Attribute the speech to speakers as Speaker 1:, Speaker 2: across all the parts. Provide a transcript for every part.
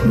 Speaker 1: কি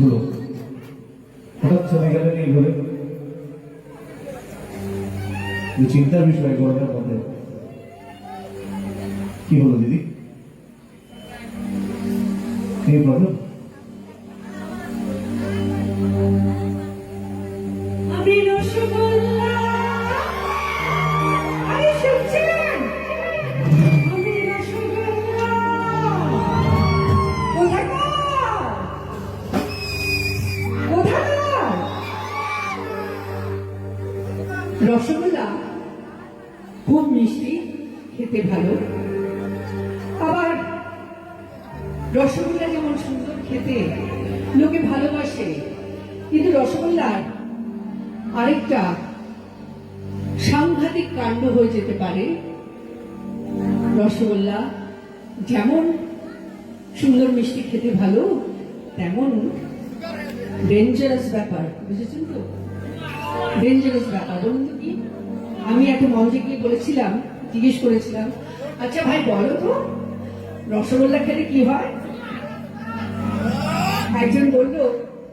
Speaker 1: হলো হঠাৎ চলে গেলেন এইভাবে? চিন্তার বিষয় গরমের মধ্যে কি হলো দিদি? এই প্রবলেম?
Speaker 2: রসগোল্লা খুব মিষ্টি, খেতে ভালো। আবার রসগোল্লা যেমন সুন্দর খেতে, লোকে ভালোবাসে, কিন্তু রসগোল্লার আরেকটা সাংঘাতিক কাণ্ড হয়ে যেতে পারে। রসগোল্লা যেমন সুন্দর মিষ্টি খেতে ভালো, তেমন ডেঞ্জারাস ব্যাপার, বুঝেছেন তো? ডেঞ্জারাস ব্যাপার বলুন তো কি? আমি একটা মঞ্চে গিয়ে বলেছিলাম, জিজ্ঞেস করেছিলাম, আচ্ছা ভাই বলো তো রসগোল্লা খেলে কি হয়? একজন বললো,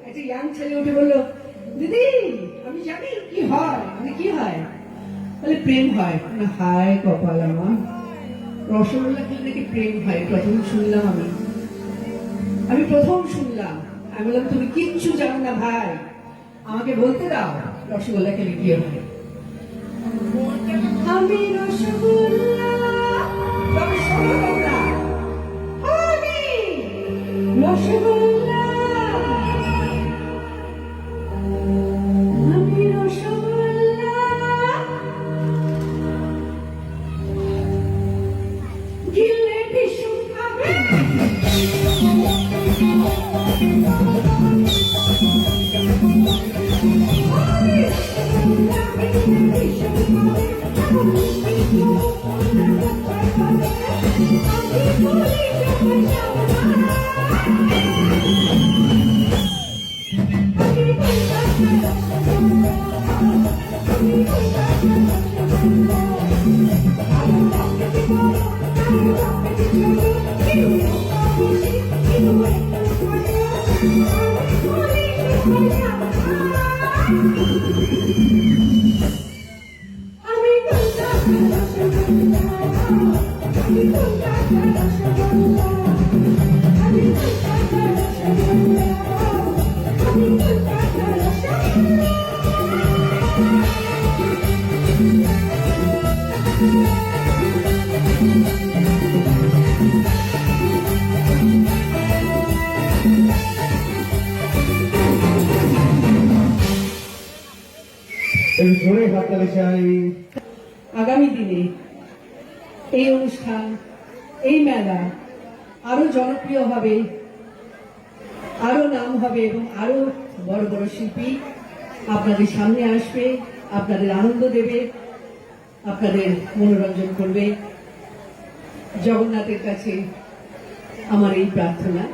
Speaker 2: একটা ইয়াং ছেলে উঠে বললো, দিদি আমি জানি কি হয়। মানে কি হয়? বলে প্রেম হয়। না, হায় কপাল আমার, রসগোল্লা খেলে নাকি প্রেম হয়। প্রথম শুনলাম আমি প্রথম শুনলাম। আমি বললাম তুমি কিচ্ছু জানো না ভাই, আমাকে বলতে দাও রসগোল্লা খেলে কি হয়। আমি রসগোল্লা, তবে শোনো তোমরা, আমি রসগোল্লা, আমি রসগোল্লা, গিলে ভীষণ খাবে। আমি
Speaker 1: একটু জোরে হাততালি চাই।
Speaker 2: আগামী দিনে এই অনুষ্ঠান, এই মেলা আরো জনপ্রিয় হবে, আরো নাম হবে এবং আরো বড় বড় শিল্পী আপনাদের সামনে আসবে, আপনাদের আনন্দ দেবে, আপনাদের মনোরঞ্জন করবে। জগন্নাথের কাছে আমার এই প্রার্থনা,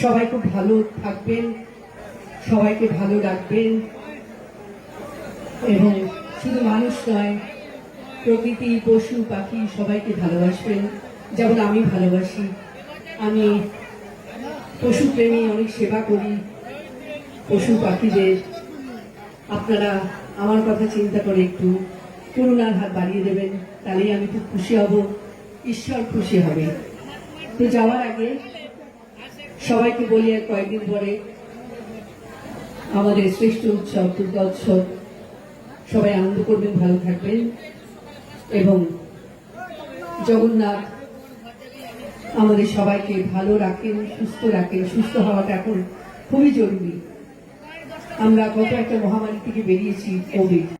Speaker 2: সবাই খুব ভালো থাকবেন, সবাইকে ভালো রাখবেন এবং শুধু মানুষ নয়, প্রকৃতি, পশু পাখি সবাইকে ভালোবাসবেন যেমন আমি ভালোবাসি। আমি পশুপ্রেমী, অনেক সেবা করি পশু পাখিদের। আপনারা আমার কথা চিন্তা করে একটু করুণার হাত বাড়িয়ে দেবেন, তাহলেই আমি খুব খুশি হব, ঈশ্বর খুশি হবে। তো যাওয়ার আগে সবাইকে বলি, আর কয়েকদিন পরে আমাদের শ্রেষ্ঠ উৎসব দুর্গা উৎসব, সবাই আনন্দ করবেন, ভালো থাকবেন এবং জগন্নাথ আমাদের সবাইকে ভালো রাখেন, সুস্থ রাখেন। সুস্থ হওয়াটা এখন খুবই জরুরি। আমরা কত একটা মহামারী থেকে বেরিয়েছি, কোভিড।